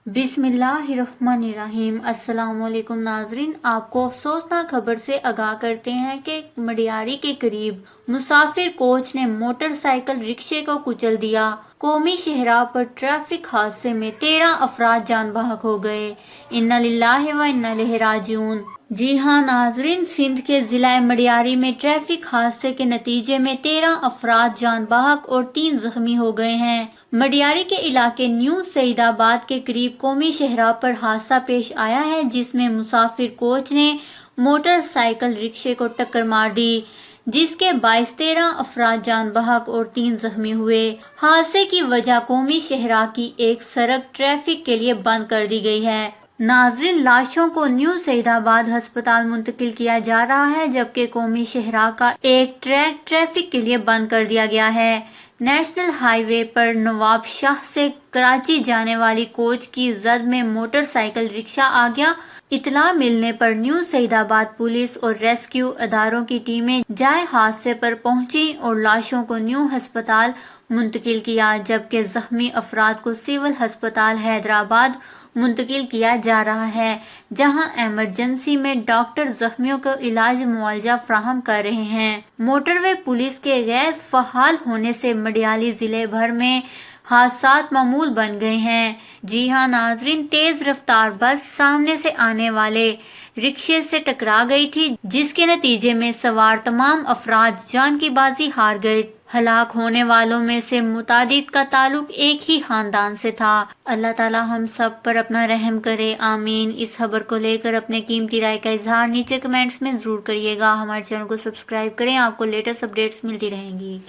बिस्मिल्लाहिर्रहमानिर्रहीम। अस्सलाम वालेकुम नाजरीन, आपको अफसोसनाक खबर से आगाह करते हैं कि मडियारी के करीब मुसाफिर कोच ने मोटरसाइकिल रिक्शे को कुचल दिया। कौमी शहरा पर ट्रैफिक हादसे में 13 अफराद जान बहक हो गए। इन्ना लिल्लाहि व इन्ना इलैहि राजिऊन। जी हाँ नाजरीन, सिंध के जिला मडियारी में ट्रैफिक हादसे के नतीजे में 13 अफराद जान बहक और 3 जख्मी हो गए हैं। मडियारी के इलाके न्यू सईदाबाद के करीब कौमी शहरा पर हादसा पेश आया है, जिसमें मुसाफिर कोच ने मोटरसाइकिल रिक्शे को टक्कर मार दी, जिसके बाइस 13 अफराद जान बहक और 3 जख्मी हुए। हादसे की वजह कौमी शहरा की एक सड़क ट्रैफिक के लिए बंद कर दी गई है। नाजरीन, लाशों को न्यू सईदाबाद अस्पताल मुंतकिल किया जा रहा है, जबकि कौमी शहरा का एक ट्रैक ट्रैफिक के लिए बंद कर दिया गया है। नेशनल हाईवे पर नवाब शाह से कराची जाने वाली कोच की जद में मोटरसाइकिल रिक्शा आ गया। इतला मिलने पर न्यू सईदाबाद पुलिस और रेस्क्यू अदारों की टीमें जाए हादसे पर पहुंची और लाशों को न्यू अस्पताल मुंतकिल किया, जबकि जख्मी अफराद को सिविल अस्पताल हैदराबाद मुंतकिल किया जा रहा है, जहां इमरजेंसी में डॉक्टर जख्मियों को इलाज मुआवजा फराहम कर रहे हैं। मोटरवे पुलिस के गैर फहाल होने से मडियाली जिले भर में हादसात मामूल बन गए हैं। जी हाँ नाजरीन, तेज रफ्तार बस सामने से आने वाले रिक्शे से टकरा गई थी, जिसके नतीजे में सवार तमाम अफराद जान की बाजी हार गए। हलाक होने वालों में से मुतादिद का ताल्लुक एक ही खानदान से था। अल्लाह ताला हम सब पर अपना रहम करे, आमीन। इस खबर को लेकर अपने कीमती राय का इजहार नीचे कमेंट्स में जरूर करिएगा। हमारे चैनल को सब्सक्राइब करें, आपको लेटेस्ट अपडेट्स मिलती रहेंगी।